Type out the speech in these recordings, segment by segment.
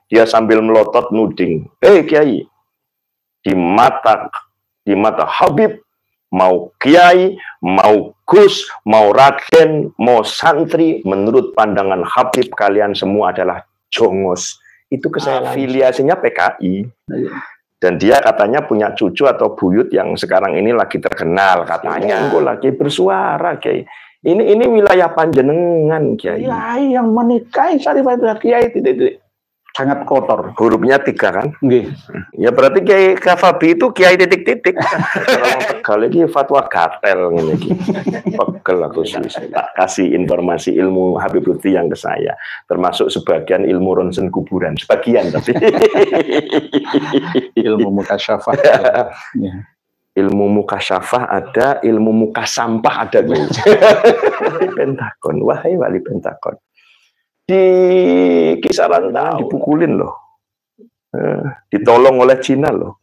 dia sambil melotot nuding, Kiai, di mata Habib, mau Kiai, mau Gus, mau Raden, mau santri, menurut pandangan Habib kalian semua adalah jongos. Itu afiliasinya PKI. Dan dia katanya punya cucu atau buyut yang sekarang ini lagi terkenal katanya. Gue lagi bersuara, Kiai. Ini wilayah panjenengan, Kiai. Kiai yang menikahi Syarifatul Kiai tidak sangat kotor. Hurufnya 3 kan? Nggih. Ya berarti Kiai Kafabi itu Kiai titik-titik. Kalau lagi fatwa gatel ini. Pegel aku sih. Tak kasih informasi ilmu Habib Lutfi yang ke saya, termasuk sebagian ilmu ronsen kuburan, sebagian tapi ilmu mukasyafah. Ya. Ilmu mukasyafah ada, ilmu muka sampah ada. Wali Pentagon, wahai wali Pentagon. Di kisaran dipukulin loh, ditolong oleh Cina loh.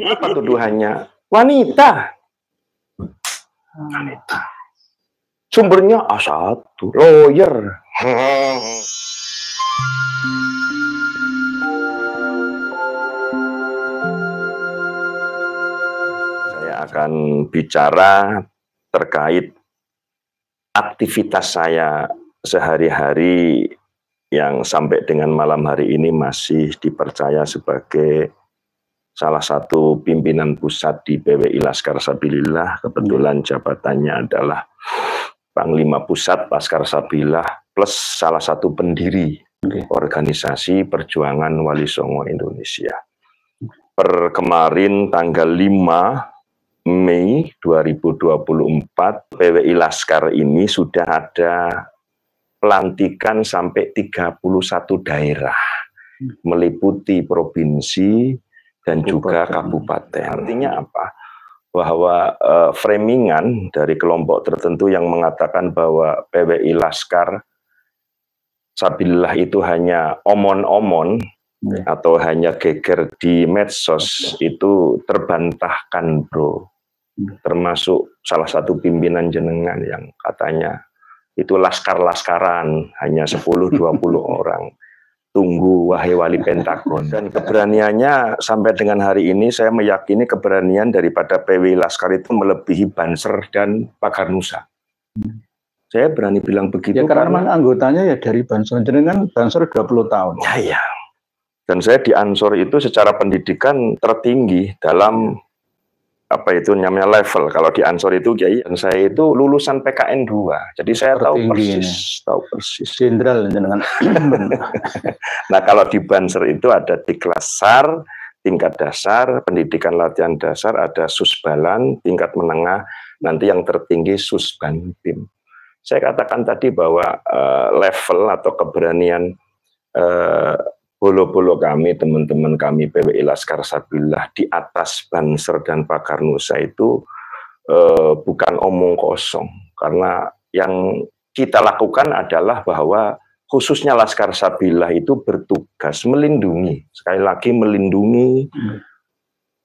Apa tuduhannya? Wanita. Sumbernya A1, lawyer. Saya akan bicara terkait aktivitas saya sehari-hari yang sampai dengan malam hari ini masih dipercaya sebagai salah satu pimpinan pusat di PWI Laskar Sabilillah. Kebetulan jabatannya adalah Panglima Pusat Laskar Sabilillah plus salah satu pendiri organisasi Perjuangan Wali Songo Indonesia. Per kemarin tanggal 5 Mei 2024 PWI Laskar ini sudah ada pelantikan sampai 31 daerah, meliputi provinsi dan juga kabupaten. Artinya apa? Bahwa framingan dari kelompok tertentu yang mengatakan bahwa PWI Laskar Sabilillah itu hanya omon-omon atau hanya geger di medsos, itu terbantahkan, bro. Termasuk salah satu pimpinan jenengan yang katanya itu laskar-laskaran, hanya 10-20 orang. Tunggu, wahai wali Pentagon. Dan keberaniannya sampai dengan hari ini, saya meyakini keberanian daripada PWI Laskar itu melebihi Banser dan Pagarnusa. Saya berani bilang begitu. Ya karena memang anggotanya ya dari Banser. Jenengan Banser 20 tahun. Ya. Dan saya di Ansor itu secara pendidikan tertinggi dalam apa itu namanya level. Kalau di Ansor itu Kiai, dan saya itu lulusan PKN 2. Jadi saya tahu persis. Jenderal dengan. Nah, kalau di Banser itu ada Diklasar, tingkat dasar, pendidikan latihan dasar, ada Susbalan, tingkat menengah, nanti yang tertinggi Susbanbim. Saya katakan tadi bahwa level atau keberanian bolo-bolo kami, teman-teman kami PWI Laskar Sabilillah di atas Banser dan Pagarnusa itu bukan omong kosong, karena yang kita lakukan adalah bahwa khususnya Laskar Sabilillah itu bertugas melindungi, sekali lagi melindungi,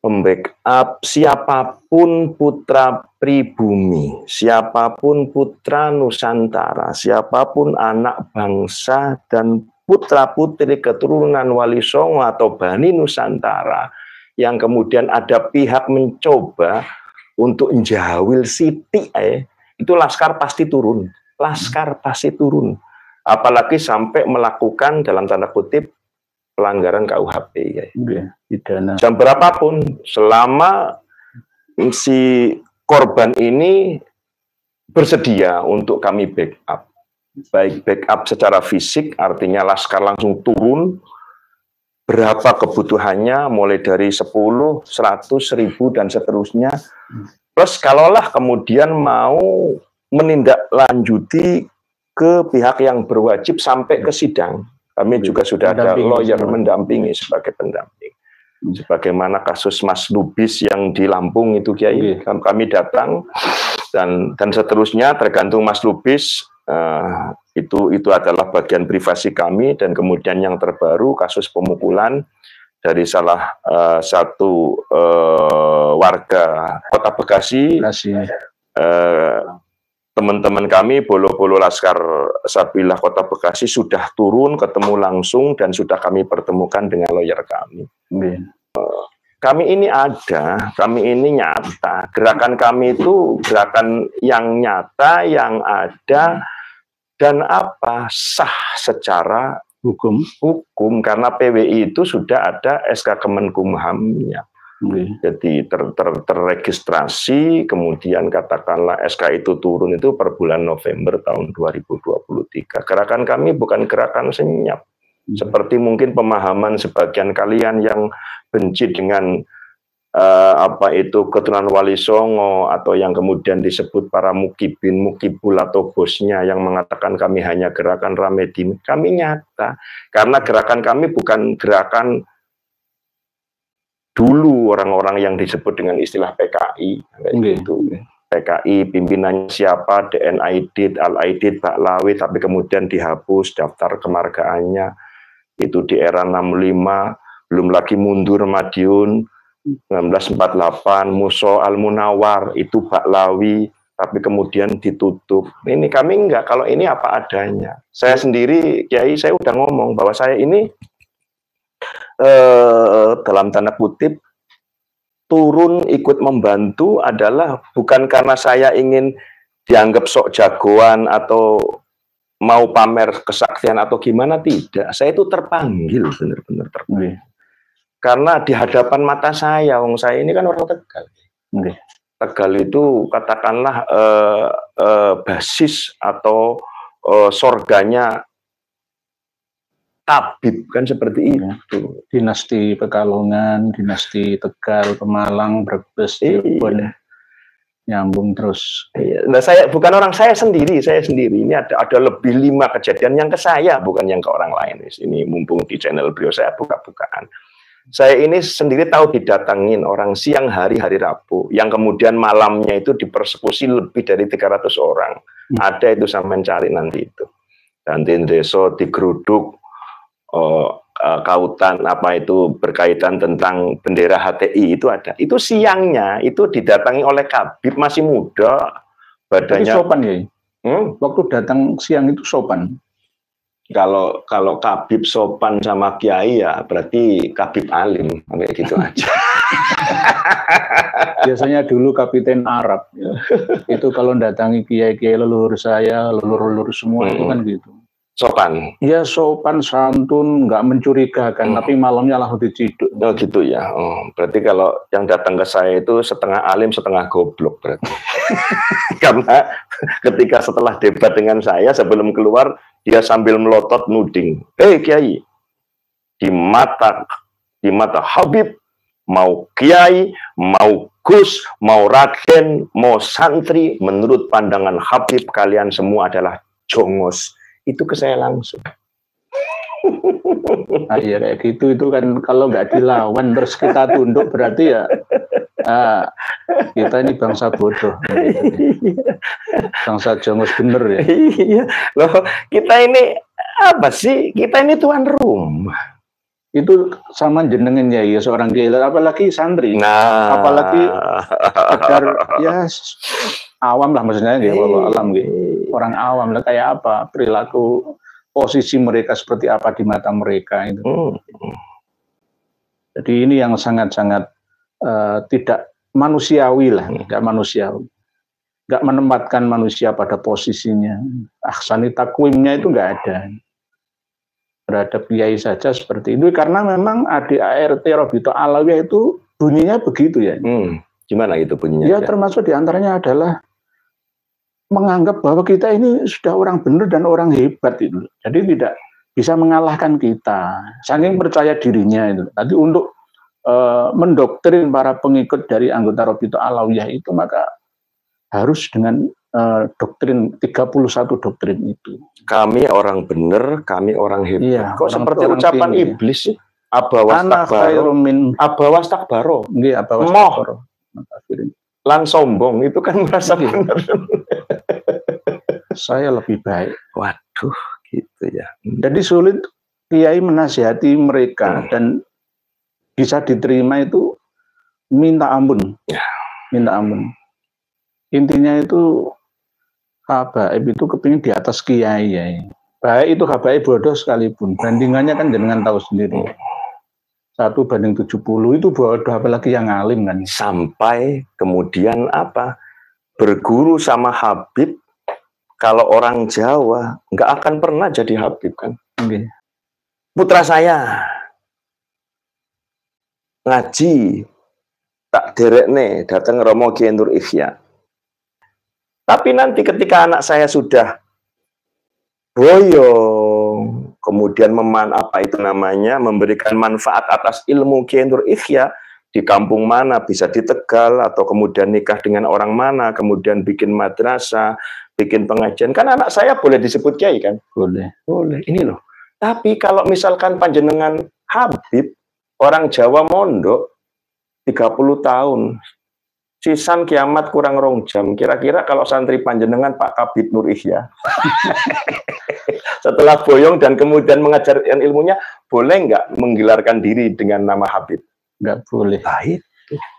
membackup siapapun putra pribumi, siapapun putra Nusantara, siapapun anak bangsa dan putra-putri keturunan Wali Songo atau Bani Nusantara yang kemudian ada pihak mencoba untuk menjawil Siti, itu Laskar pasti turun. Laskar pasti turun. Apalagi sampai melakukan dalam tanda kutip pelanggaran KUHP. Jam berapapun, selama si korban ini bersedia untuk kami backup. Baik backup secara fisik, artinya Laskar langsung turun, berapa kebutuhannya, mulai dari 10, 100, 1000, dan seterusnya. Plus kalaulah kemudian mau menindaklanjuti ke pihak yang berwajib sampai ke sidang, kami juga sudah ada lawyer mendampingi sebagai pendamping. Sebagaimana kasus Mas Lubis yang di Lampung itu Kiai, kami datang, dan seterusnya, tergantung Mas Lubis. Itu adalah bagian privasi kami. Dan kemudian yang terbaru kasus pemukulan dari salah satu warga Kota Bekasi teman-teman kami Bolo-Bolo Laskar Sabilah Kota Bekasi sudah turun, ketemu langsung, dan sudah kami pertemukan dengan lawyer kami. Kami ini ada, kami ini nyata. Gerakan kami itu gerakan yang nyata, yang ada, dan sah secara hukum, karena PWI itu sudah ada SK Kemenkumham-nya. Jadi terregistrasi, kemudian katakanlah SK itu turun itu per bulan November tahun 2023. Gerakan kami bukan gerakan senyap. Seperti mungkin pemahaman sebagian kalian yang benci dengan keturunan Wali Songo, atau yang kemudian disebut para mukibin, mukibul atau bosnya yang mengatakan kami hanya gerakan Ramedin. Kami nyata, karena gerakan kami bukan gerakan dulu orang-orang yang disebut dengan istilah PKI, gitu. PKI pimpinannya siapa, DN Aidit, Al Aidit, Baklawi, tapi kemudian dihapus daftar kemargaannya itu di era 65, belum lagi mundur Madiun 1948, Muso Al Munawar itu Baklawi, tapi kemudian ditutup. Ini kami enggak, kalau ini apa adanya. Saya sendiri, Kiai, saya udah ngomong bahwa saya ini dalam tanda kutip turun ikut membantu adalah bukan karena saya ingin dianggap sok jagoan atau mau pamer kesaktian atau gimana, tidak. Saya itu terpanggil, benar-benar terpanggil. Karena di hadapan mata saya, wong saya ini kan orang Tegal. Tegal itu katakanlah basis atau sorganya Tabib, kan seperti itu. Dinasti Pekalongan, dinasti Tegal, Pemalang, Brebes, Cirebon, nyambung terus. Nah, saya bukan orang saya sendiri. Ini ada lebih 5 kejadian yang ke saya, bukan yang ke orang lain. Ini mumpung di channel beliau saya buka-bukaan. Saya ini sendiri tahu didatangin orang siang hari Rabu, yang kemudian malamnya itu dipersekusi lebih dari 300 orang. Ada itu, sampean cari nanti itu. Dan di desa digeruduk. Kautan berkaitan tentang bendera HTI itu ada. Itu siangnya itu didatangi oleh Kabib, masih muda, badannya. Tapi sopan ya? Waktu datang siang itu sopan. Kalau Kabib sopan sama Kiai ya berarti Kabib alim, kayak gitu aja. Biasanya dulu Kapiten Arab ya. Itu kalau datangi kiai-kiai leluhur saya, leluhur semua itu kan gitu. Sopan. Ya sopan, santun, nggak mencurigakan, tapi malamnya langsung diciduk. Oh gitu ya. Berarti kalau yang datang ke saya itu setengah alim, setengah goblok berarti. Karena ketika setelah debat dengan saya, sebelum keluar dia sambil melotot nuding. Kiai, di mata Habib, mau Kiai, mau Gus, mau Raden, mau santri, menurut pandangan Habib kalian semua adalah jongos. Itu ke saya langsung. Nah, iya kayak gitu, itu kan kalau nggak dilawan terus kita tunduk berarti ya kita ini bangsa bodoh, bangsa jongos bener ya. Iya, loh kita ini apa sih? Kita ini tuan rumah. Itu sama jenengan ya seorang kiai, apalagi santri, apalagi sekedar ya awam lah maksudnya ya, walau alam gitu. Orang awam lah kayak apa perilaku, posisi mereka seperti apa di mata mereka itu. Jadi ini yang sangat-sangat tidak manusiawi lah, tidak manusiawi, nggak menempatkan manusia pada posisinya. Ahsani takwimnya itu nggak ada terhadap kiai saja seperti itu, karena memang ADART Robito Alawiyah itu bunyinya begitu ya. Gimana itu bunyinya? Ya termasuk diantaranya adalah menganggap bahwa kita ini sudah orang benar dan orang hebat itu. Jadi tidak bisa mengalahkan kita. Saking percaya dirinya itu. Tadi untuk mendoktrin para pengikut dari anggota Robito Alawiyah itu, maka harus dengan doktrin 31 doktrin itu. Kami orang benar, kami orang hebat. Iya, kok seperti ucapan iblis sih? Abawas takbaro. Iya, abawas takbaro. Lan sombong itu kan merasa benar. Saya lebih baik. Waduh, gitu ya. Jadi sulit kiai menasihati mereka dan bisa diterima itu minta ampun. Minta ampun. Intinya itu habaib itu kepingin di atas kiai ya. Baik itu habaib bodoh sekalipun, bandingannya kan jenengan tahu sendiri. 1:70 itu bodoh, apalagi yang alim kan. Sampai kemudian apa? Berguru sama Habib, kalau orang Jawa nggak akan pernah jadi Habib kan. Okay. Putra saya ngaji tak derek nih datang Romo Kiai Nur Ihya. Tapi nanti ketika anak saya sudah boyong, kemudian memberikan manfaat atas ilmu Kiai Nur Ihya di kampung mana, bisa di Tegal, atau kemudian nikah dengan orang mana, kemudian bikin madrasah, bikin pengajian, kan anak saya boleh disebut kiai kan? Boleh. Ini loh. Tapi kalau misalkan panjenengan Habib, orang Jawa mondok 30 tahun, sisan kiamat kurang 2 jam. Kira-kira kalau santri panjenengan Pak Kabid Nur Ihya, setelah boyong dan kemudian mengajarkan ilmunya, boleh nggak menggelarkan diri dengan nama Habib? Nggak boleh. Baik.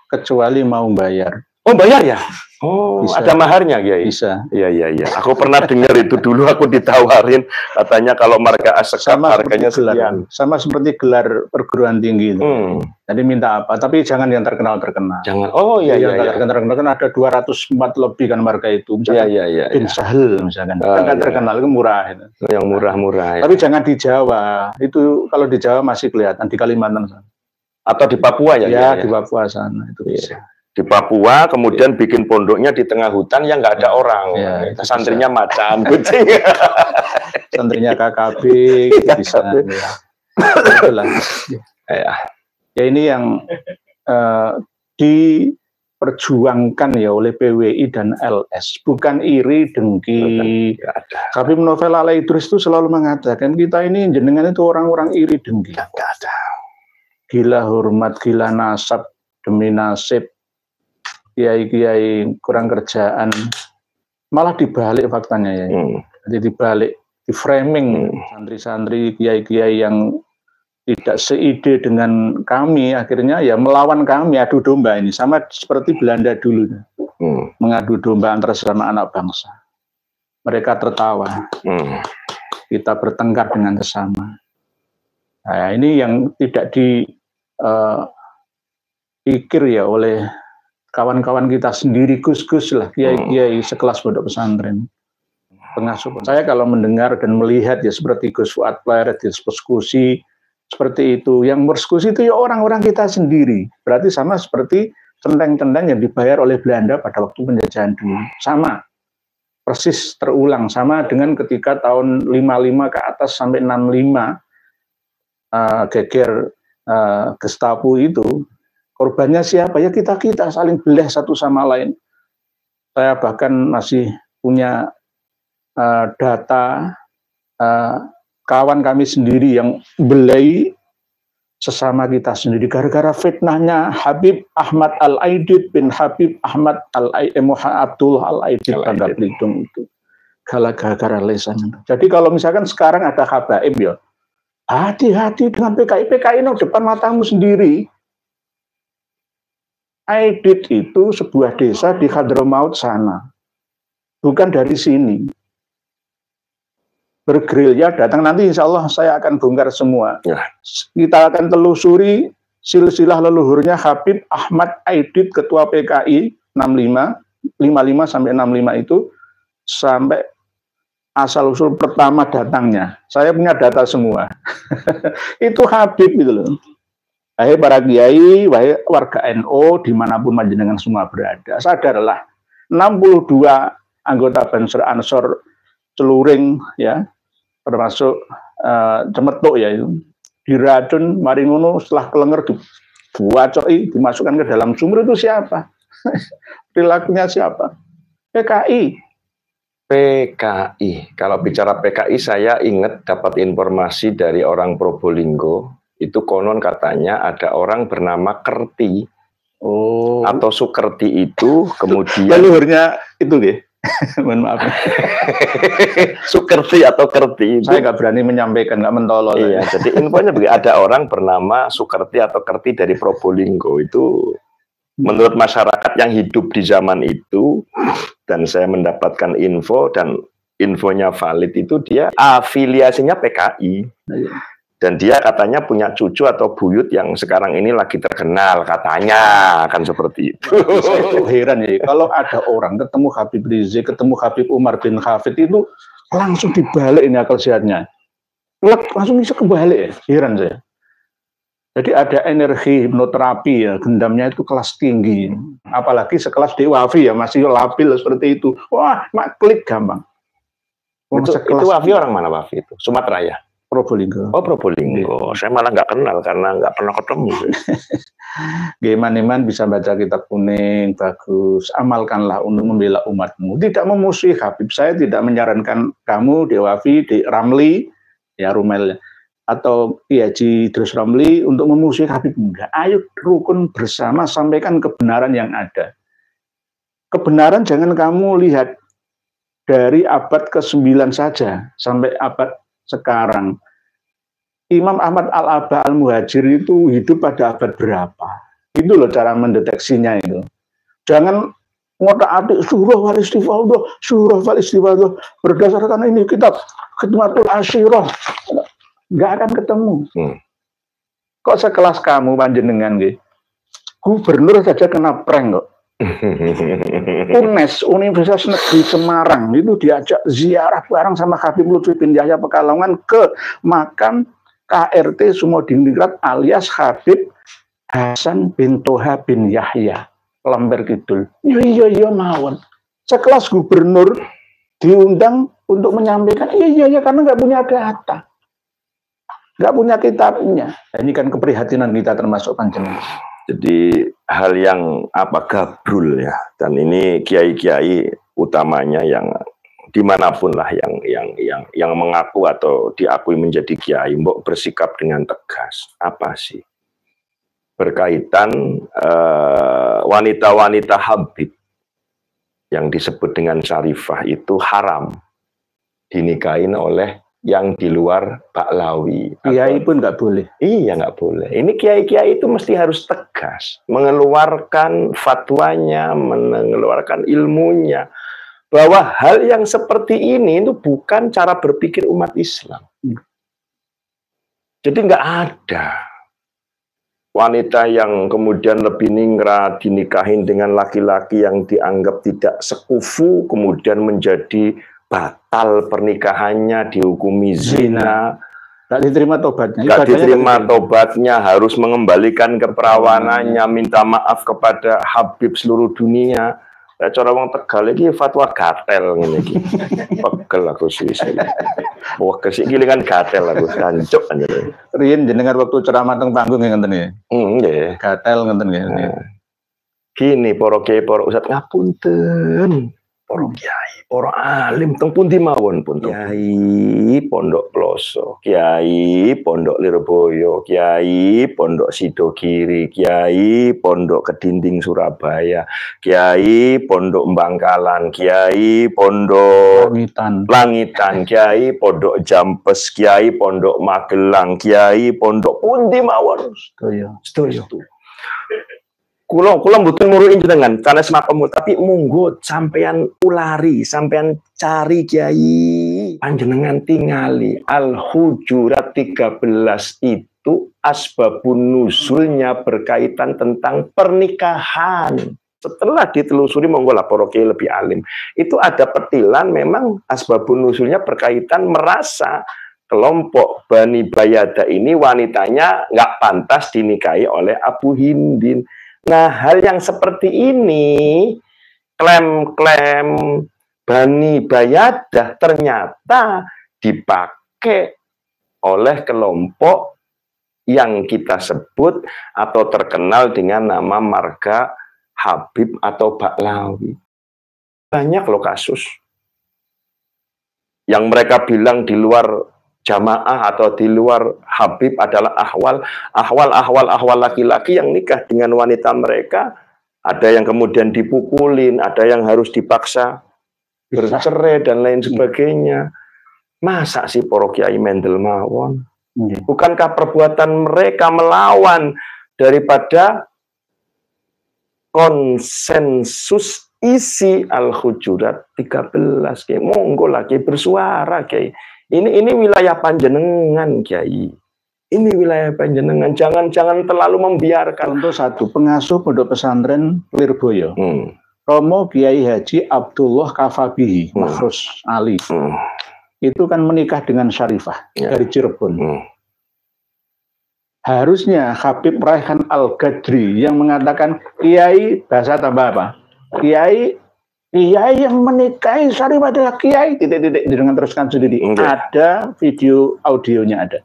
Kecuali mau bayar. Oh, bayar ya? Oh, bisa. Ada maharnya, Kiai? Bisa. Iya. Aku pernah dengar itu dulu, aku ditawarin, katanya kalau marga asekap harganya sekian. Sama seperti gelar perguruan tinggi itu. Jadi minta apa? Tapi jangan yang terkenal. Jangan. Oh iya. Yang terkenal kan ada 204 lebih kan marga itu. Iya. Bin Sahel misalkan. Kan terkenal itu murah itu. Yang murah-murah. Tapi jangan di Jawa. Itu kalau di Jawa masih kelihatan, di Kalimantan sana. Atau di Papua ya? Ya, di Papua sana itu bisa. Di Papua, kemudian bikin pondoknya di tengah hutan yang nggak ada orang. Ya, santrinya macan, kucing. Santrinya KKB, bisa. Ya. Itulah. Ya ini yang diperjuangkan ya oleh PWI dan LS. Bukan iri, dengki. Habib Novel Al-Idrus itu selalu mengatakan, kita ini jenengan itu orang-orang iri, dengki. Nggak ada. Gila hormat, gila nasab, demi nasib. Kiai-kiai kurang kerjaan, malah dibalik faktanya ya. Jadi dibalik, di framing santri-santri, kiai-kiai yang tidak seide dengan kami, akhirnya ya melawan kami, adu domba ini, sama seperti Belanda dulu, mengadu domba antara sesama anak bangsa. Mereka tertawa, kita bertengkar dengan sesama. Nah, ini yang tidak dipikir ya oleh kawan-kawan kita sendiri, gus-gus lah, kiai-kiai sekelas pondok pesantren, pengasuh. Saya kalau mendengar dan melihat ya seperti Gus Fuad Pleret, diskusi seperti itu, yang berdiskusi itu ya orang-orang kita sendiri. Berarti sama seperti centeng-centeng yang dibayar oleh Belanda pada waktu penjajahan dulu. Sama, persis terulang, sama dengan ketika tahun 55 ke atas sampai 65 geger Gestapo itu. Korbannya siapa? Ya kita saling belah satu sama lain. Saya bahkan masih punya data kawan kami sendiri yang belai sesama kita sendiri gara-gara fitnahnya Habib Ahmad Al-Aidid bin Habib Ahmad Abdullah Al-Aidid Bangka Belitung itu. Gara-gara lesan. Jadi kalau misalkan sekarang ada habaib ya, hati-hati dengan PKI no depan matamu sendiri. Aidid itu sebuah desa di Hadramaut sana, bukan dari sini. Bergerilya datang, nanti insya Allah saya akan bongkar semua. Ya. Kita akan telusuri silsilah leluhurnya Habib Ahmad Aidid, ketua PKI 55 sampai 65 itu, sampai asal-usul pertama datangnya. Saya punya data semua. Itu Habib gitu loh. Wahai para kiai, wahai warga NU dimanapun panjenengan semua berada, sadarlah 62 anggota Banser Ansor Celuring ya, termasuk Cemetuk ya itu, diracun mari ngono setelah kelenger dibuacoi, dimasukkan ke dalam sumur. Itu siapa? Perilakunya siapa? PKI. Kalau bicara PKI, saya ingat dapat informasi dari orang Probolinggo. Itu konon katanya ada orang bernama Kerti atau Sukerti itu, kemudian leluhurnya itu deh. Mohon maaf. Sukerti atau Kerti itu. Saya nggak berani menyampaikan, nggak mentolol. Iya, jadi infonya ada orang bernama Sukerti atau Kerti dari Probolinggo itu Menurut masyarakat yang hidup di zaman itu, dan saya mendapatkan info, dan infonya valid, itu dia afiliasinya PKI. Dan dia katanya punya cucu atau buyut yang sekarang ini lagi terkenal, katanya akan seperti itu. Saya itu heran ya, kalau ada orang ketemu Habib Rizik, ketemu Habib Umar bin Hafid itu langsung dibalik ini akal sehatnya. Langsung bisa kebalik ya, heran saya. Jadi ada energi hipnoterapi ya, gendamnya itu kelas tinggi. Apalagi sekelas Dewafi ya, masih labil seperti itu. Wah, mak klik gampang. Itu Wafi orang mana Wafi itu? Sumatera ya? Probolinggo. Oh, Probolinggo. Saya malah nggak kenal karena nggak pernah ketemu. Iman bisa baca kitab kuning, bagus. Amalkanlah untuk membela umatmu. Tidak memusuhi Habib. Saya tidak menyarankan kamu, Dewafi, Ramli, ya Rumel, atau Haji Idrus Ramli untuk memusuhi Habib. Enggak. Ayo rukun bersama, sampaikan kebenaran yang ada. Kebenaran jangan kamu lihat dari abad ke-9 saja sampai abad sekarang. Imam Ahmad Al-Aba Al-Muhajir itu hidup pada abad berapa? Itu loh cara mendeteksinya itu. Jangan ngotak-atik surah wal istighfar, surah wal istighfar berdasarkan ini kitab Khidmatul Asyirah. Nggak akan ketemu. Kok sekelas kamu panjenengan nggih? Gubernur saja kena prank kok. UNES, Universitas Negeri Semarang itu diajak ziarah bareng sama Habib Lutfi bin Yahya Pekalongan ke makam KRT Sumodiningrat alias Habib Hasan bin Toha bin Yahya Lember Kidul. Iya mawon. Sekelas gubernur diundang untuk menyampaikan iya karena nggak punya data, nggak punya kitabnya. Nah, ini kan keprihatinan kita termasuk panjenengan. Jadi hal yang gabrul ya, dan ini kiai-kiai utamanya yang dimanapun lah yang mengaku atau diakui menjadi kiai, mbok bersikap dengan tegas. Apa sih berkaitan wanita-wanita Habib yang disebut dengan syarifah itu haram dinikahin oleh yang di luar Baklawi. Kiai pun nggak boleh. Iya, nggak boleh. Ini kiai-kiai itu mesti harus tegas, mengeluarkan fatwanya, mengeluarkan ilmunya, bahwa hal yang seperti ini itu bukan cara berpikir umat Islam. Jadi nggak ada wanita yang kemudian lebih ningrat dinikahin dengan laki-laki yang dianggap tidak sekufu, kemudian menjadi batal pernikahannya, dihukumi zina, nggak diterima tobatnya. Nggak diterima tobatnya, harus mengembalikan keperawanannya, minta maaf kepada Habib seluruh dunia. Cara wong Tegal iki fatwa gatel ngene iki. Pegel aku suwi-suwi. Wah, kesik gilingan gatel aku jancuk anjir. Riyen jenengan waktu ceramah teng panggung ngenten nggih. Nggih. Gatel ngenten nggih. Gini para kiai, para ustaz, ngapunten. Para kiai, para alim teng pundi mawon pun, Kiai Pondok Ploso, Kiai Pondok Lirboyo, Kiai Pondok Sidogiri, Kiai Pondok Kedinding Surabaya, Kiai Pondok Bangkalan, Kiai Pondok Langitan, Kiai Pondok Jampes, Kiai Pondok Magelang, Kiai Pondok pundi mawon. Sedaya. Kula mboten muruin jenengan sanes makommu, tapi monggo sampean ulari, sampean cari kiai panjenengan tingali Al-Hujurat 13 itu asbabun nuzulnya berkaitan tentang pernikahan. Setelah ditelusuri monggo lah para kiai lebih alim. Itu ada petilan memang asbabun nuzulnya berkaitan merasa kelompok Bani Bayada ini wanitanya nggak pantas dinikahi oleh Abu Hindin. Nah, hal yang seperti ini, klaim-klaim Bani Bayadah ternyata dipakai oleh kelompok yang kita sebut atau terkenal dengan nama marga Habib atau Baklawi. Banyak loh kasus yang mereka bilang di luar jamaah atau di luar Habib adalah ahwal laki-laki yang nikah dengan wanita mereka. Ada yang kemudian dipukulin, ada yang harus dipaksa bercerai dan lain sebagainya. Masa sih para kiai mendel mawon? Bukankah perbuatan mereka melawan daripada konsensus isi Al-Hujurat 13, Kiai. Monggo lah Kiai bersuara, Kiai. Ini wilayah panjenengan, Kiai. Ini wilayah panjenengan. Jangan terlalu membiarkan. Contoh satu, pengasuh pondok pesantren Lirboyo. Romo Kiai Haji Abdullah Kafabihi, Makhrus Ali. Itu kan menikah dengan Syarifah dari Cirebon. Harusnya Habib Raihan Al-Gadri yang mengatakan, Kiai, bahasa tambah apa? Kiai yang menikahi Syarifah adalah Kiai, titik-titik, dengan teruskan sendiri. Ada video audionya ada.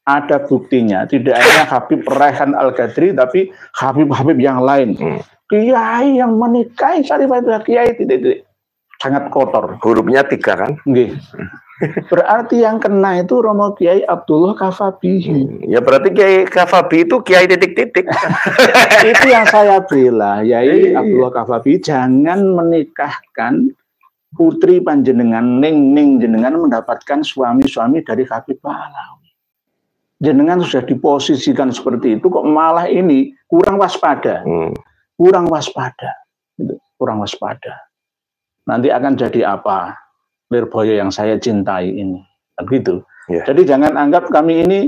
Ada buktinya, tidak hanya Habib Raihan Al-Gadri, tapi Habib-Habib yang lain. Kiai yang menikahi Syarifah adalah Kiai, titik-titik. Sangat kotor. Hurufnya 3 kan? Nggih. Berarti yang kena itu Romo Kiai Abdullah Kafabihi. Ya berarti Kiai Kafabi itu Kiai titik-titik. Itu yang saya bela, Kiai Abdullah Kafabihi jangan menikahkan putri panjenengan, ning jenengan mendapatkan suami-suami dari Habib Pahlawi. Jenengan sudah diposisikan seperti itu, kok malah ini kurang waspada. Kurang waspada. Kurang waspada. Nanti akan jadi apa? Lirboyo yang saya cintai ini. Begitu. Yeah. Jadi jangan anggap kami ini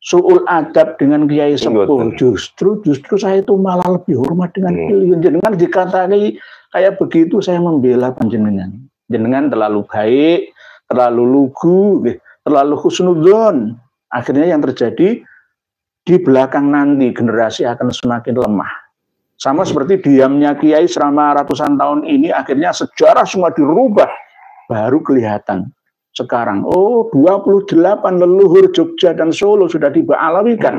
suul adab dengan Kiai Sepuh. Justru saya itu malah lebih hormat dengan beliau. Jenengan dikatai kayak begitu, saya membela panjenengan. Jenengan terlalu baik, terlalu lugu, terlalu husnudzon. Akhirnya yang terjadi di belakang nanti generasi akan semakin lemah. Sama seperti diamnya Kiai selama ratusan tahun ini, akhirnya sejarah semua dirubah. Baru kelihatan sekarang, oh 28 leluhur Jogja dan Solo sudah dibaalawikan.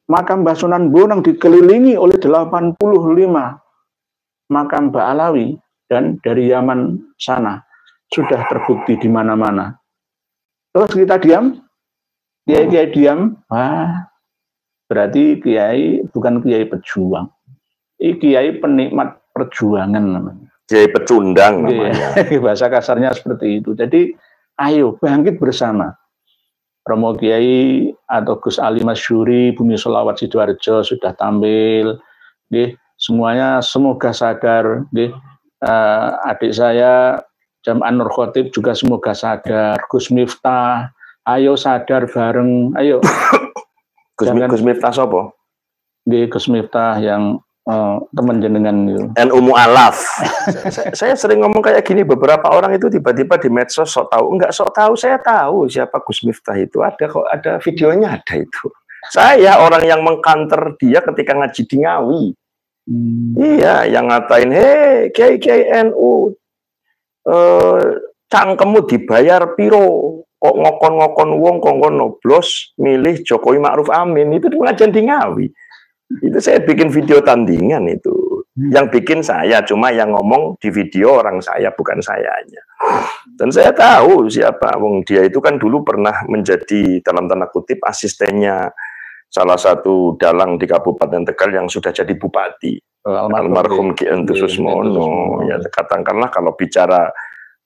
Makam Mbah Sunan Bonang dikelilingi oleh 85 makam Ba'alawi, dan dari Yaman sana sudah terbukti di mana-mana. Terus kita diam, Kiai diam, berarti Kiai bukan Kiai pejuang, ini Kiai penikmat perjuangan namanya. Kiai pecundang namanya. Bahasa kasarnya seperti itu. Jadi ayo bangkit bersama. Romo Kiai atau Gus Ali Masyuri, Bumi Solawat Sidoarjo sudah tampil. Semuanya semoga sadar. Adik saya Jam'an Nur Khotib juga semoga sadar. Gus Miftah, ayo sadar bareng. Ayo. Gus Miftah siapa? Gus Miftah yang teman jenengan itu. NU Mu'alaf. saya sering ngomong kayak gini, beberapa orang itu tiba-tiba di medsos sok tahu. Enggak sok tahu, saya tahu siapa Gus Miftah itu. Ada kok, ada videonya ada itu. Saya orang yang mengkanter dia ketika ngaji di Ngawi. Iya, yang ngatain, hei Kiai NU, cangkemmu dibayar piro, kok ngokon-ngokon wong kongkon noblos milih Jokowi Ma'ruf Amin. Itu pengajian di Ngawi. Itu saya bikin video tandingan itu. Yang bikin saya, cuma yang ngomong di video orang saya, bukan sayanya. Dan saya tahu siapa. Wong dia itu kan dulu pernah menjadi dalam tanda kutip asistennya salah satu dalang di Kabupaten Tegal yang sudah jadi bupati. Almarhum Ki Entus Susmono. Ya katakanlah kalau bicara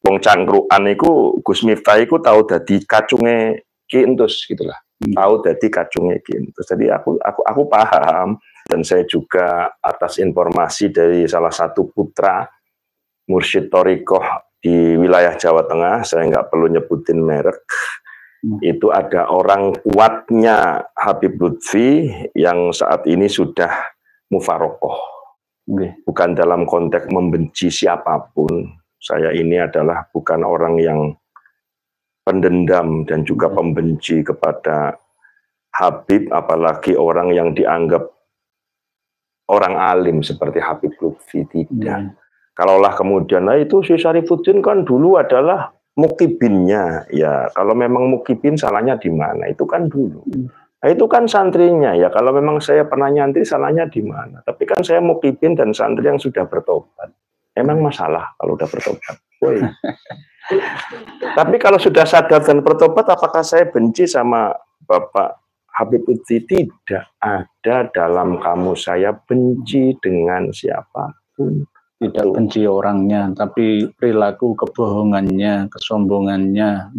wong cangkruan itu Gus Miftah itu tahu dadi kacunge Ki Entus gitulah. Tahu dari kacungnya gitu. Jadi aku paham, dan saya juga atas informasi dari salah satu putra Mursyid Thorikoh di wilayah Jawa Tengah, saya nggak perlu nyebutin merek, itu ada orang kuatnya Habib Lutfi yang saat ini sudah mufarokoh. Bukan dalam konteks membenci siapapun. Saya ini adalah bukan orang yang pendendam dan juga pembenci kepada Habib, apalagi orang yang dianggap orang alim seperti Habib Lutfi, tidak. Kalaulah kemudian, itu si Syarifuddin kan dulu adalah mukibinnya, ya kalau memang mukibin salahnya di mana? Itu kan dulu. Nah, itu kan santrinya, ya kalau memang saya pernah nyantri salahnya di mana? Tapi kan saya mukibin dan santri yang sudah bertobat. Emang masalah kalau udah bertobat? Tapi kalau sudah sadar dan bertobat, apakah saya benci sama Bapak Habib Lutfi? Tidak ada dalam kamus saya benci dengan siapapun. Tidak benci orangnya, tapi perilaku kebohongannya, kesombongannya.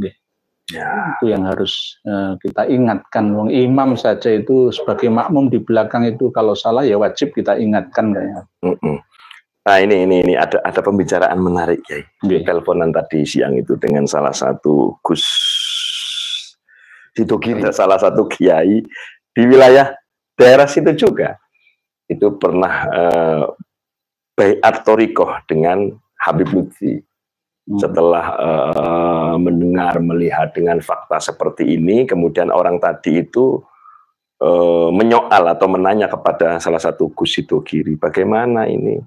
Ya. Itu yang harus kita ingatkan. Wong imam saja itu sebagai makmum di belakang itu kalau salah ya wajib kita ingatkan kayaknya. Nah ini ada pembicaraan menarik ya. Teleponan tadi siang itu dengan salah satu Gus Sidogiri, salah satu kiai di wilayah daerah situ juga. Itu pernah baiat thoriqoh dengan Habib Lutfi. Setelah mendengar, melihat dengan fakta seperti ini, kemudian orang tadi itu menyoal atau menanya kepada salah satu Gus Sidogiri, bagaimana ini?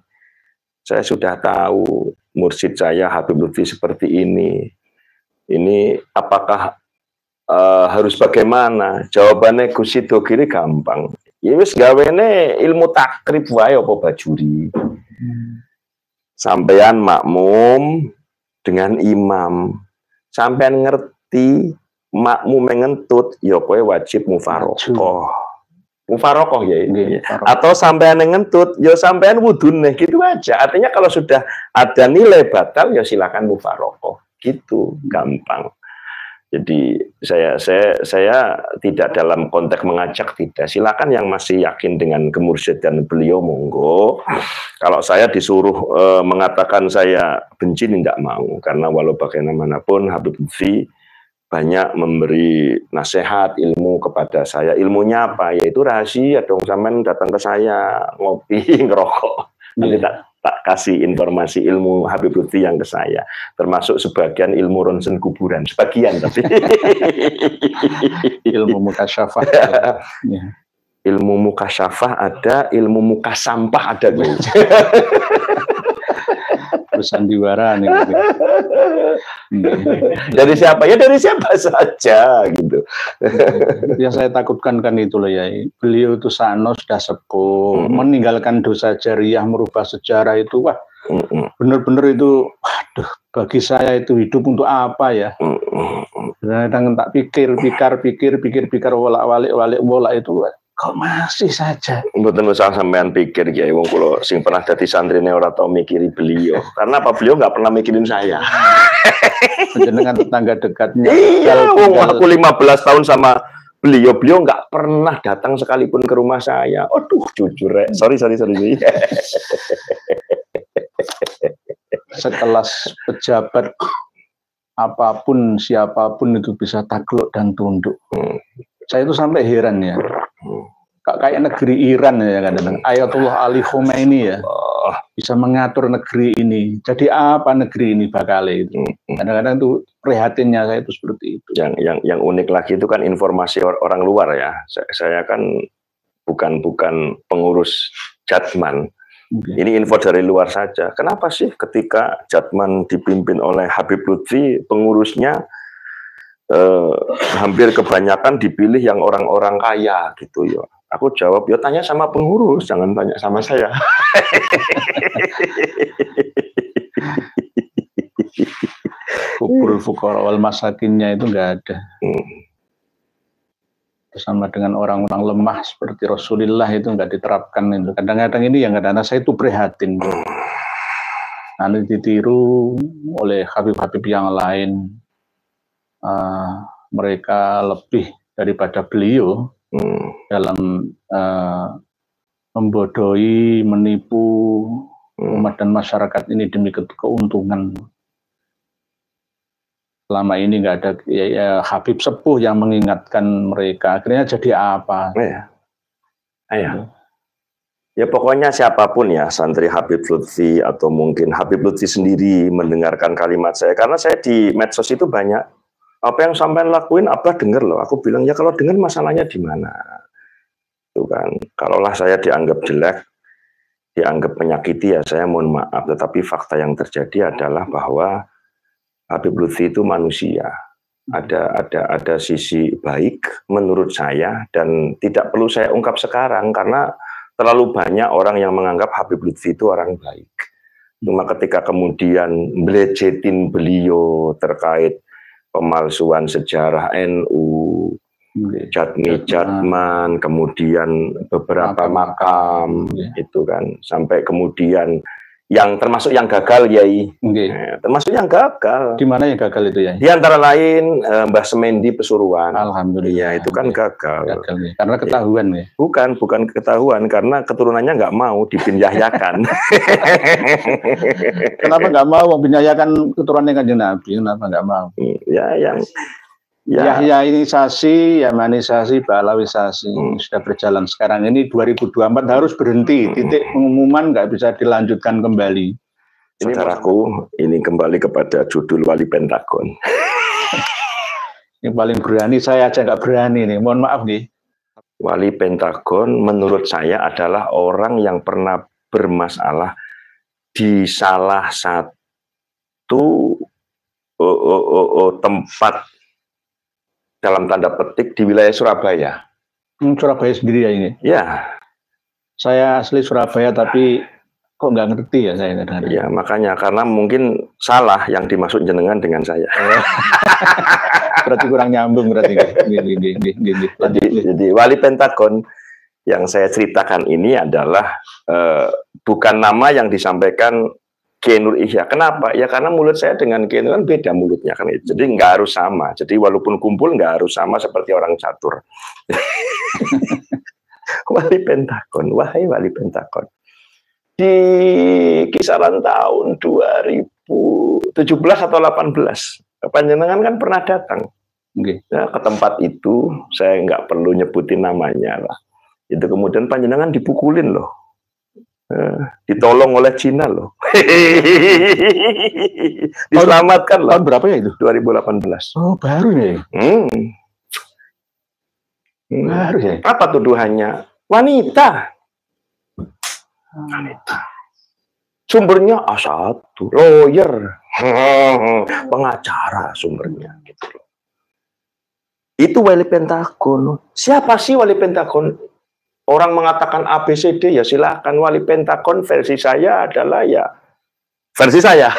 Saya sudah tahu mursyid saya Habib Lutfi seperti ini apakah harus bagaimana? Jawabannya Gus Sidogiri gampang. Ya wis gawene ilmu takrib wae apa bajuri. Sampean makmum dengan imam, sampean ngerti makmum ngentut, ya kowe wajib mufarokoh. Mufarokoh ya ini. Atau sampean ngentut, ya sampean wudune gitu aja. Artinya kalau sudah ada nilai batal, ya silakan mufarokoh. Gitu, gampang. Jadi saya tidak dalam konteks mengajak, tidak. Silakan yang masih yakin dengan kemursyidaan beliau monggo. Kalau saya disuruh mengatakan saya benci, tidak mau, karena walau bagaimanapun Habib Lutfi banyak memberi nasihat ilmu kepada saya. Ilmunya apa? Yaitu rahasia dong, sampean datang ke saya ngopi ngerokok. Nanti tak kasih informasi ilmu Habib Lutfi yang ke saya, termasuk sebagian ilmu ronsen kuburan, sebagian tapi ilmu mukasyafah. Ya. Ilmu mukasyafah ada, ilmu muka sampah ada gue. Bersandiwara nih. Gitu. Dari siapa? Ya dari siapa saja gitu. Yang saya takutkan kan itu loh ya. Beliau itu sano sudah sepuh, meninggalkan dosa jariah, merubah sejarah itu, wah, benar-benar itu, waduh, bagi saya itu hidup untuk apa ya? Kadang tak pikir, wolak itu. Kok masih saja? Mboten usah sampean pikir ya, wong kula sing pernah dadi santrine ora tau mikiri beliau. Karena apa, beliau nggak pernah mikirin saya. Dengan tetangga dekatnya. Iya, wong aku 15 tahun sama beliau nggak pernah datang sekalipun ke rumah saya. Aduh, jujur rek. Sorry. Sekelas pejabat apapun, siapapun itu bisa takluk dan tunduk. Saya itu sampai heran ya. Kayak negeri Iran ya kadang-kadang. Ayatullah Ali Khomeini ya. Bisa mengatur negeri ini. Jadi apa negeri ini bakal itu? Kadang-kadang tuh prihatinnya saya itu seperti itu. Yang unik lagi itu kan informasi orang luar ya. Saya kan bukan pengurus Jatman. Ini info dari luar saja. Kenapa sih ketika Jatman dipimpin oleh Habib Lutfi, pengurusnya hampir kebanyakan dipilih yang orang-orang kaya gitu ya. Aku jawab, ya tanya sama pengurus, jangan tanya sama saya. Fukul fukara wal masakinnya itu nggak ada. Bersama dengan orang-orang lemah seperti Rasulullah itu nggak diterapkan itu. Kadang-kadang ini yang kadang-kadang saya itu prihatin. Nanti ditiru oleh habib-habib yang lain. Mereka lebih daripada beliau dalam membodohi, menipu umat dan masyarakat ini demi keuntungan. Selama ini nggak ada ya, Habib sepuh yang mengingatkan mereka. Akhirnya jadi apa? Ya pokoknya siapapun ya, santri Habib Lutfi atau mungkin Habib Lutfi sendiri mendengarkan kalimat saya, karena saya di medsos itu banyak. Apa yang sampean lakuin, apa denger loh. Aku bilang, ya kalau denger masalahnya di mana? Tuh kan, kalaulah saya dianggap jelek, dianggap menyakiti, ya saya mohon maaf. Tetapi fakta yang terjadi adalah bahwa Habib Lutfi itu manusia. Ada sisi baik menurut saya, dan tidak perlu saya ungkap sekarang karena terlalu banyak orang yang menganggap Habib Lutfi itu orang baik. Cuma ketika kemudian melejetin beliau terkait pemalsuan sejarah NU, Jatman, kemudian beberapa makam, itu kan, sampai kemudian yang termasuk yang gagal, Yai. Termasuk yang gagal. Di mana yang gagal itu, ya? Di antara lain Mbah Semendi Pesuruan. Alhamdulillah. Iya, itu kan gagal. Ya. Karena ketahuan, ya? Bukan ketahuan, karena keturunannya nggak mau dipinjahyakan. Kenapa nggak mau dipinjahyakan keturunannya Kanjeng Nabi? Kenapa nggak mau? Yahyaisasi, Yamanisasi, Balawisasi sudah berjalan. Sekarang ini 2024 harus berhenti. Titik pengumuman nggak bisa dilanjutkan kembali. Saudaraku, ini kembali kepada judul Wali Pentagon. Yang paling berani, saya aja nggak berani nih. Mohon maaf nih. Wali Pentagon menurut saya adalah orang yang pernah bermasalah di salah satu tempat dalam tanda petik di wilayah Surabaya. Surabaya sendiri ya ini? Ya. Saya asli Surabaya tapi kok nggak ngerti ya saya. Ya makanya karena mungkin salah yang dimaksud jenengan dengan saya. Berarti kurang nyambung berarti. Jadi Wali Pentagon yang saya ceritakan ini adalah bukan nama yang disampaikan Kiai Nur Ihya. Kenapa? Ya karena mulut saya dengan Kiai Nur kan beda mulutnya kan. Jadi nggak harus sama. Jadi walaupun kumpul nggak harus sama seperti orang catur. Wali Pentagon, wahai Wali Pentagon. Di kisaran tahun 2017 atau 18, panjenengan kan pernah datang ya, ke tempat itu. Saya nggak perlu nyebutin namanya lah. Itu kemudian panjenengan dipukulin loh. Ditolong oleh Cina loh. Diselamatkan loh. Tahun berapa ya itu? 2018. Oh, baru ya? Baru ya? Apa tuduhannya? Wanita. Sumbernya A1, lawyer, pengacara sumbernya. Gitu. Itu Wali Pentagon. Siapa sih Wali Pentagon? Orang mengatakan ABCD ya silakan. Wali Pentagon versi saya adalah ya versi saya.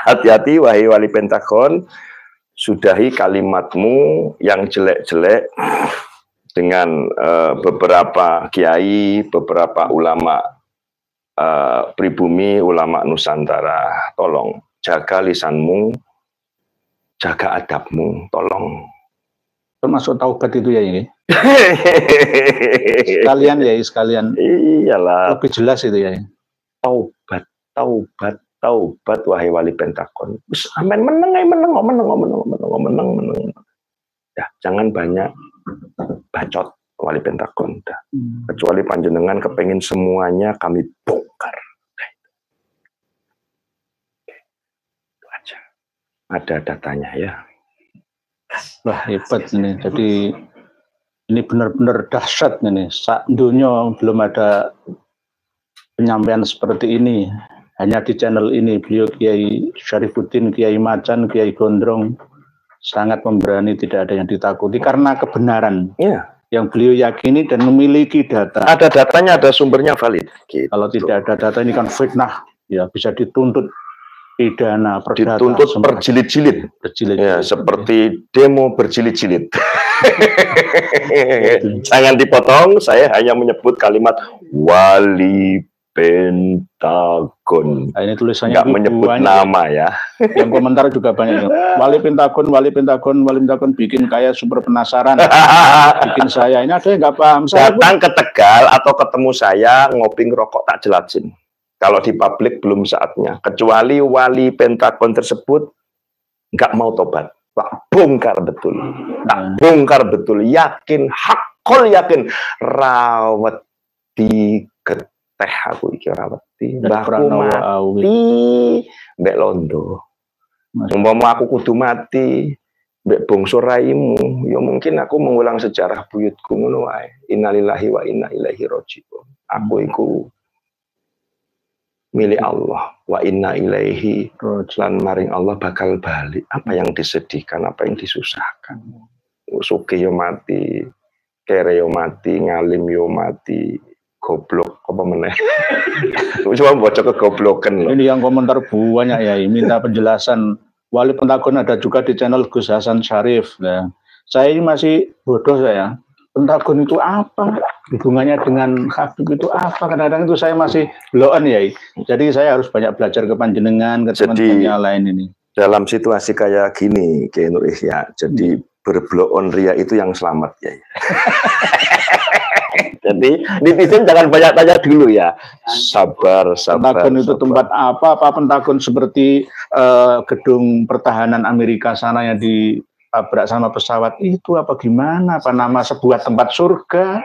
Hati-hati wahai Wali Pentagon, sudahi kalimatmu yang jelek-jelek dengan beberapa kiai, beberapa ulama pribumi, ulama Nusantara. Tolong jaga lisanmu, jaga adabmu, tolong. Termasuk taubat itu ya ini. Sekalian ya, sekalian. Iyalah. Lebih jelas itu ya. Taubat, wahai Wali Pentagon. Amin, meneng. Ya, jangan banyak bacot Wali Pentagon. Kecuali panjenengan kepengen semuanya kami bongkar. Itu aja. Ada datanya ya. Wah, hebat ini. Jadi ini benar-benar dahsyat ini. Sak dunia belum ada penyampaian seperti ini. Hanya di channel ini beliau Kiai Syarifuddin, Kiai Macan, Kiai Gondrong sangat memberani, tidak ada yang ditakuti karena kebenaran yang beliau yakini dan memiliki data. Ada datanya, ada sumbernya valid. Gitu. Kalau tidak ada data ini kan fitnah, ya bisa dituntut pidana, perdata, dituntut berjilid-jilid. Ya, seperti demo berjilid-jilid. Jangan dipotong, saya hanya menyebut kalimat Wali Pentagon. Nah, ini tulisannya nggak menyebut nama ya. Yang komentar juga banyak. Wali Pentagon bikin kayak super penasaran. Bikin saya ini ada yang nggak paham. Datang ke Tegal atau ketemu saya ngopi ngerokok tak jelasin. Kalau di publik belum saatnya. Kecuali Wali Pentagon tersebut nggak mau tobat. Tak bongkar betul. Tak bongkar betul. Yakin, hakol yakin. Rawat di teh aku iki rawati. Mbahku mati. Mbak Londo. Umpama aku kudu mati. Mbak bongso raimu. Ya mungkin aku mengulang sejarah buyutku ngono wae. Innalillahi wa inna ilaihi raji'un. Aku iku milik Allah, wa inna ilaihi lan maring Allah bakal balik. Apa yang disedihkan, apa yang disusahkan. Sugih yo mati, kere yo mati, ngalim yo mati, goblok apa meneh. Cuma bocok kegoblokan loh. Ini yang komentar banyak ya, minta penjelasan. Wali Pentagon ada juga di channel Gus Hasan Syarif. Nah, saya ini masih bodoh saya. Pentagon itu apa? Hubungannya dengan Habib itu apa? Kadang-kadang itu saya masih blow-on ya. Jadi saya harus banyak belajar ke panjenengan, ke teman-teman yang lain ini. Dalam situasi kayak gini, Kiai Nur Ihya, jadi berblow-on ria itu yang selamat ya. Jadi netizen jangan banyak tanya dulu ya. Sabar. Pentagon itu tempat apa? Apa Pentagon seperti gedung pertahanan Amerika sana yang ditabrak sama pesawat itu apa gimana? Apa nama sebuah tempat surga?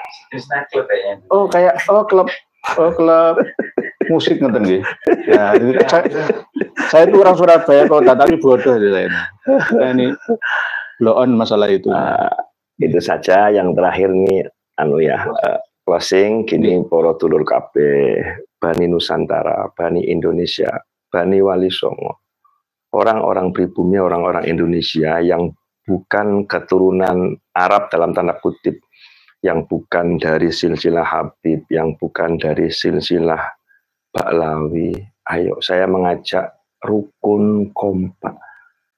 Klub musik nonton gitu. Ya, saya itu orang Surabaya kota tapi bodoh saya ini blow on masalah itu. Itu saja yang terakhir nih closing gini para dulur kabeh Bani Nusantara, Bani Indonesia, Bani Wali Songo. Orang-orang pribumi, orang-orang Indonesia yang bukan keturunan Arab dalam tanda kutip, yang bukan dari silsilah Habib, yang bukan dari silsilah Baklawi. Ayo saya mengajak rukun kompak.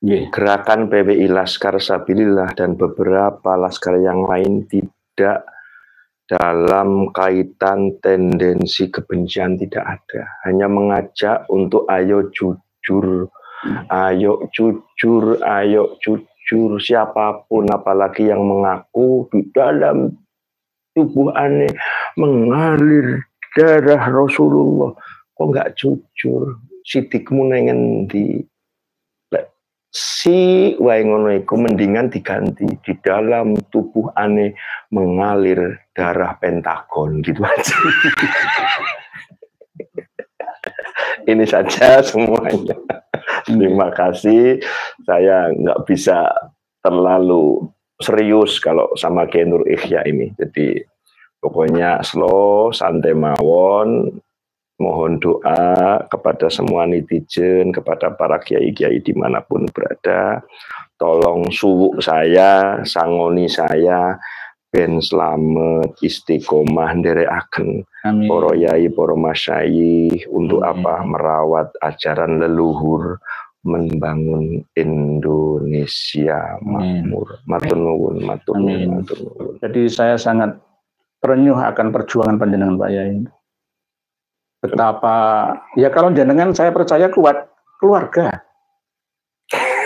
Gerakan PWI Laskar Sabilillah dan beberapa laskar yang lain tidak dalam kaitan tendensi kebencian, tidak ada. Hanya mengajak untuk ayo jujur, ayo jujur, ayo jujur. Siapapun apalagi yang mengaku di dalam tubuh aneh mengalir darah Rasulullah, kok nggak jujur? Sidikmu nengen di si wae ngono iku mendingan diganti di dalam tubuh aneh mengalir darah Pentagon gitu aja. Ini saja semuanya. Terima kasih. Saya nggak bisa terlalu serius kalau sama Kiai Nur Ihya ini. Jadi pokoknya slow, santai mawon. Mohon doa kepada semua netizen, kepada para kiai-kiai dimanapun berada. Tolong suwuk saya, sangoni saya, ben slamet, istiqomah, nderekaken para yai, para masyayikh untuk apa? Merawat ajaran leluhur, membangun Indonesia makmur. Matur nuwun, matur nuwun, matur nuwun. Jadi saya sangat terenyuh akan perjuangan panjenengan Pak Yai. Betapa ya kalau jenengan saya percaya kuat keluarga,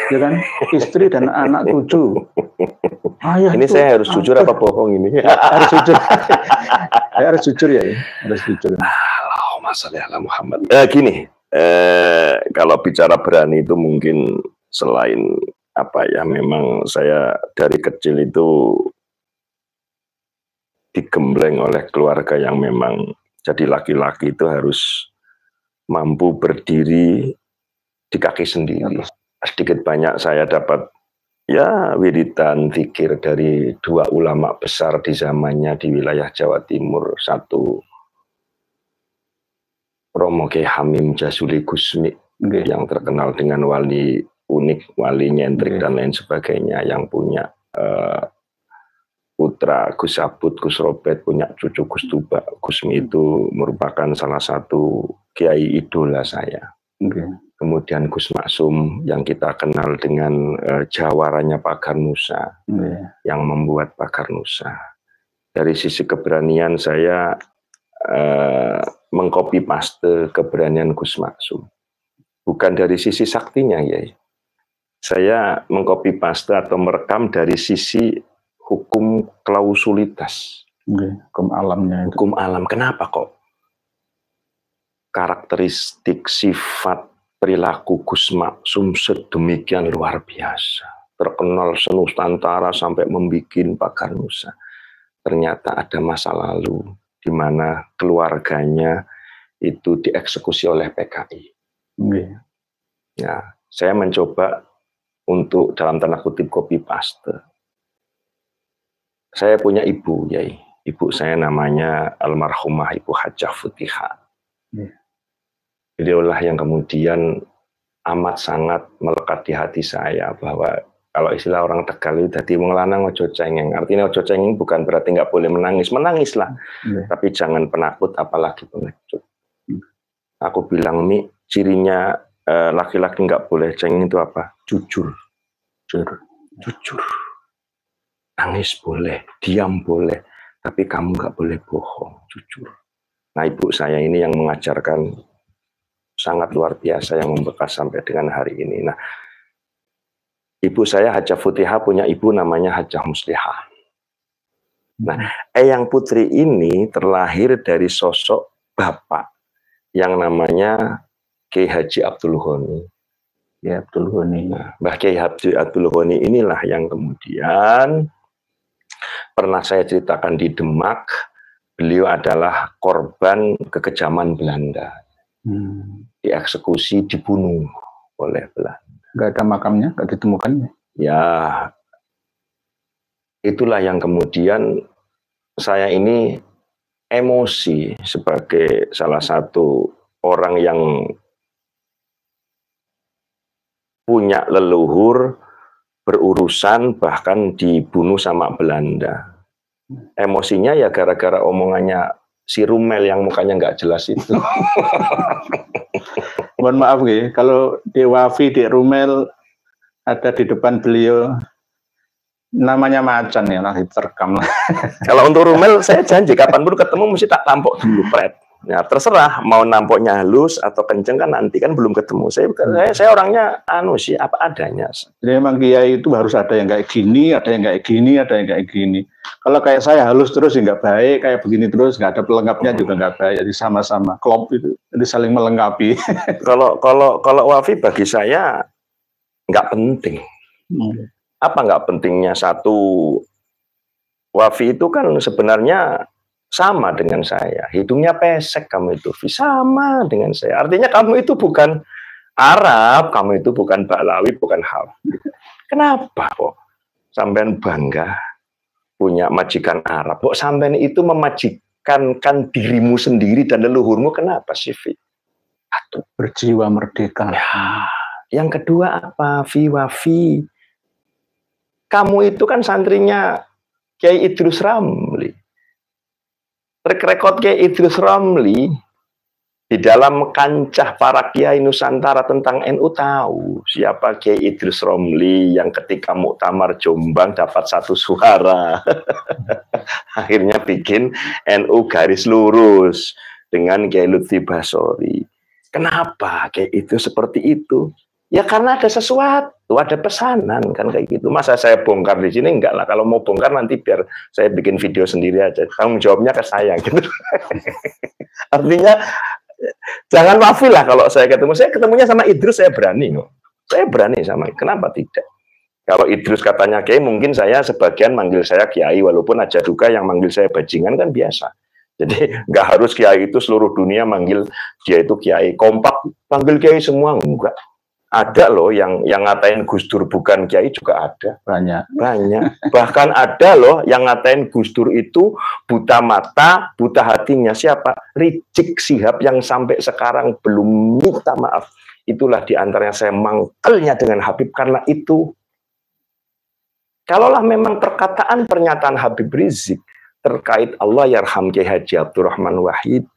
ya kan, istri dan anak 7. Ini saya harus jujur apa bohong ini? Harus jujur. Saya harus jujur ya, harus jujur. Allahumma sholli ala Muhammad. Gini, kalau bicara berani itu mungkin selain apa ya, memang saya dari kecil itu digembleng oleh keluarga yang memang jadi laki-laki itu harus mampu berdiri di kaki sendiri. Sedikit banyak saya dapat ya wiridan zikir dari 2 ulama besar di zamannya di wilayah Jawa Timur. Satu Romo Kiai Hamim Jazuli Gusmi yang terkenal dengan wali unik, wali nyentrik dan lain sebagainya, yang punya putra Gus Abud, Gus Robet, punya cucu Gus Tuba. Gusmi itu merupakan salah satu kiai idola saya. Kemudian Gus Maksum yang kita kenal dengan jawarannya Pagar Nusa, yang membuat Pagar Nusa. Dari sisi keberanian saya mengcopy paste keberanian Gus Maksum. Bukan dari sisi saktinya ya. Saya mengcopy paste atau merekam dari sisi hukum klausulitas, hukum alamnya. Hukum alam. Kenapa kok karakteristik sifat perilaku Gus Maksum sedemikian luar biasa, terkenal senusantara sampai membuat Pagar Nusa? Ternyata ada masa lalu di mana keluarganya itu dieksekusi oleh PKI. Ya, saya mencoba untuk dalam tanda kutip copy paste. Saya punya ibu, Yai. Ibu saya namanya almarhumah Ibu Hajah Futihah. Beliaulah yang kemudian amat sangat melekat di hati saya, bahwa kalau istilah orang Tegal itu dadi wong lanang ojo cengeng. Artinya ojo cengeng bukan berarti nggak boleh menangis, menangislah, tapi jangan penakut apalagi pengecut. Aku bilang, Mi, cirinya laki-laki nggak boleh cengeng itu apa? Jujur. Jujur. nangis boleh, diam boleh, tapi kamu nggak boleh bohong, jujur. Nah, ibu saya ini yang mengajarkan sangat luar biasa yang membekas sampai dengan hari ini. Nah, ibu saya Hajah Futihah punya ibu namanya Hajah Muslihah. Nah, Eyang Putri ini terlahir dari sosok bapak yang namanya Kiai Haji Abdul Ghani. Ya, Abdul Ghani. Nah, Mbah Kiai Haji Abdul Ghani inilah yang kemudian pernah saya ceritakan di Demak, beliau adalah korban kekejaman Belanda. Dieksekusi, dibunuh oleh Belanda. Nggak ada makamnya, nggak ditemukan. Ya, itulah yang kemudian saya ini emosi sebagai salah satu orang yang punya leluhur berurusan bahkan dibunuh sama Belanda. Emosinya ya gara-gara omongannya si Rumel yang mukanya nggak jelas itu. Mohon maaf ya, kalau di Wafi, di Rumel ada di depan beliau, namanya macan ya, nanti terekam. Kalau untuk Rumel saya janji kapanpun ketemu mesti tak tampok dulu, Pret. Ya terserah mau nampoknya halus atau kenceng kan nanti kan belum ketemu. Saya orangnya sih apa adanya. Jadi memang kiai itu harus ada yang kayak gini, ada yang kayak gini, ada yang kayak gini. Kalau kayak saya halus terus ya nggak baik, kayak begini terus nggak ada pelengkapnya juga nggak baik. Jadi sama-sama klop itu, jadi saling melengkapi. Kalau Wafi bagi saya nggak penting. Apa nggak pentingnya satu? Wafi itu kan sebenarnya sama dengan saya, hidungnya pesek kamu itu, sama dengan saya. Artinya kamu itu bukan Arab, kamu itu bukan Balawi, bukan Hal. Kenapa kok sampean bangga punya majikan Arab? Kok sampean itu memajikankan dirimu sendiri dan leluhurmu? Kenapa sih, Vi? Satu, berjiwa merdeka. Ya. Yang kedua apa, Wafi? Kamu itu kan santrinya Kiai Idrus Ramli. Rekod Kiai Idrus Ramli di dalam kancah para kiai Nusantara tentang NU tahu siapa Kiai Idrus Ramli yang ketika muktamar Jombang dapat 1 suara. Akhirnya bikin NU garis lurus dengan Kiai Lutfi Basori. Kenapa Kiai itu seperti itu? Ya karena ada sesuatu, ada pesanan kan kayak gitu. Masa saya bongkar di sini? Enggak lah. Kalau mau bongkar nanti biar saya bikin video sendiri aja. Tanggung jawabnya ke saya gitu. Artinya jangan Wafi lah kalau saya ketemu. Saya ketemunya sama Idrus saya berani kok. Saya berani sama. Kenapa tidak? Kalau Idrus katanya Kiai, mungkin saya sebagian manggil saya Kiai, walaupun aja juga yang manggil saya bajingan kan biasa. Jadi nggak harus Kiai itu seluruh dunia manggil dia itu Kiai. Kompak panggil Kiai semua enggak. Ada loh yang ngatain Gus Dur bukan Kiai juga ada. Banyak. Bahkan ada loh yang ngatain Gus Dur itu buta mata, buta hatinya. Siapa? Rizik Syihab yang sampai sekarang belum minta maaf. Itulah diantaranya saya mangkelnya dengan Habib karena itu. Kalaulah memang perkataan pernyataan Habib Rizik terkait Allah yarham Kiai Haji Abdurrahman Wahid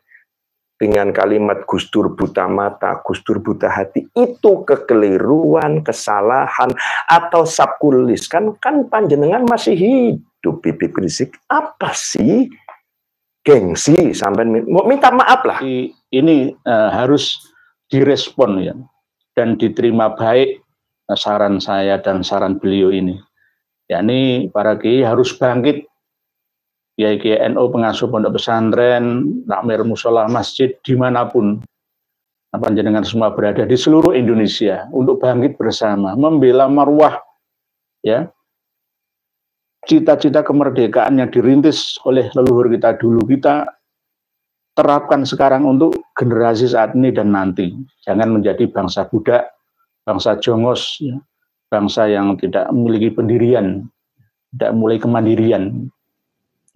dengan kalimat Gus Dur buta mata, Gus Dur buta hati, itu kekeliruan, kesalahan, atau sabkulis. Kan panjenengan masih hidup, Habib Rizik. Apa sih? Gengsi, sampai minta maaf lah. Ini harus direspon ya, dan diterima baik saran saya dan saran beliau ini. Yakni para kiai harus bangkit. Kiai NU pengasuh pondok pesantren, takmir musola masjid dimanapun panjenengan semua berada di seluruh Indonesia untuk bangkit bersama membela marwah ya cita-cita kemerdekaan yang dirintis oleh leluhur kita dulu, kita terapkan sekarang untuk generasi saat ini dan nanti. Jangan menjadi bangsa budak, bangsa jongos ya, bangsa yang tidak memiliki pendirian, tidak mulai kemandirian.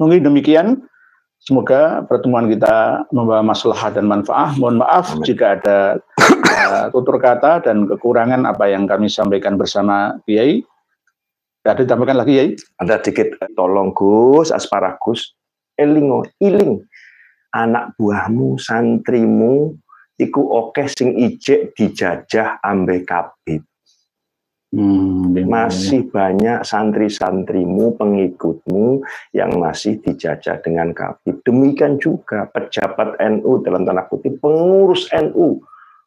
Mungkin demikian, semoga pertemuan kita membawa maslahat dan manfaat. Mohon maaf jika ada tutur kata dan kekurangan apa yang kami sampaikan bersama Kiai. Ada ditambahkan lagi, Kiai? Ada dikit, tolong Gus, Asparagus, iling, anak buahmu, santrimu, iku oke sing ijek dijajah ambe Habib. Masih banyak santri-santrimu, pengikutmu yang masih dijajah dengan kafir. Demikian juga pejabat NU dalam tanda kutip, pengurus NU.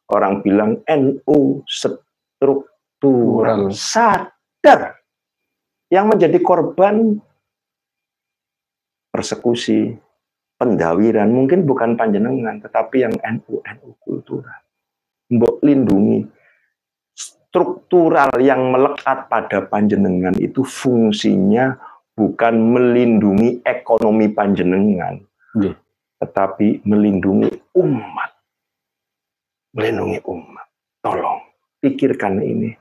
Orang bilang NU struktural. Sadar yang menjadi korban persekusi, pendawiran mungkin bukan panjenengan, tetapi yang NU kultural. Mbok lindungi. Struktural yang melekat pada panjenengan itu fungsinya bukan melindungi ekonomi panjenengan, tetapi melindungi umat. Melindungi umat. Tolong, pikirkan ini.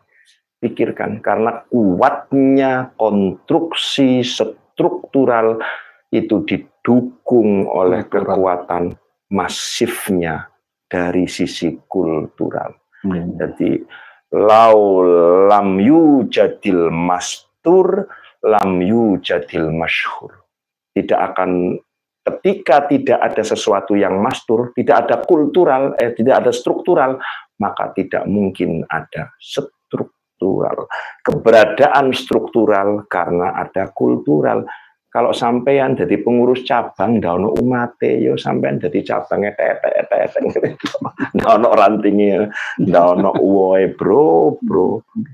Pikirkan, karena kuatnya konstruksi struktural itu didukung oleh kekuatan masifnya dari sisi kultural. Jadi, lau lam yujadil mastur lam yujadil masyhur. Tidak akan, ketika tidak ada sesuatu yang mastur, tidak ada kultural, tidak ada struktural, maka tidak mungkin ada struktural. Keberadaan struktural karena ada kultural. Kalau sampean jadi pengurus cabang, ndak ono umate, yo sampean jadi cabangnya tetek, ndak ono rantingnya, ndak ono uwoe bro,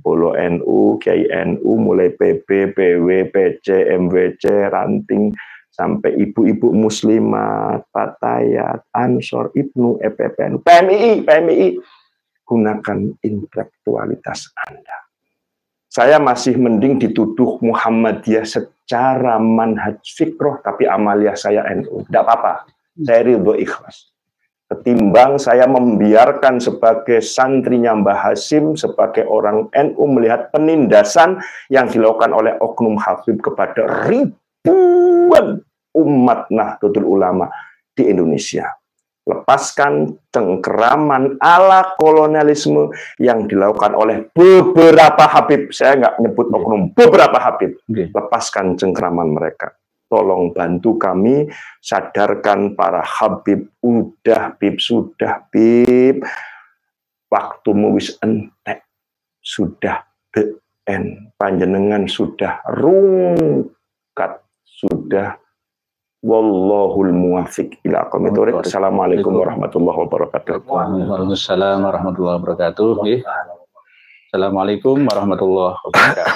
Polo NU, Kiai NU, mulai PB, PW, PC, MWC, ranting, sampai ibu-ibu muslimat, Patayat, Ansor, Ibnu, EPPN, PMI, gunakan intelektualitas Anda. Saya masih mending dituduh Muhammadiyah secara manhaj fikroh, tapi amaliah saya NU. Tidak apa-apa, saya ridho ikhlas. Ketimbang saya membiarkan sebagai santrinya Mbah Hasim, sebagai orang NU melihat penindasan yang dilakukan oleh oknum Habib kepada ribuan umat Nahdlatul Ulama di Indonesia. Lepaskan cengkeraman ala kolonialisme yang dilakukan oleh beberapa Habib. Saya nggak nyebut oknum, beberapa Habib. Lepaskan cengkeraman mereka. Tolong bantu kami, sadarkan para Habib. Udah Bib, sudah Bib. Waktumu wis entek. Sudah BN. Panjenengan sudah rungkat. Sudah. Wallahul muwaffiq ila aqwamit thoriq. Assalamualaikum warahmatullahi wabarakatuh. Waalaikumsalam warahmatullahi wabarakatuh. Assalamualaikum warahmatullahi wabarakatuh.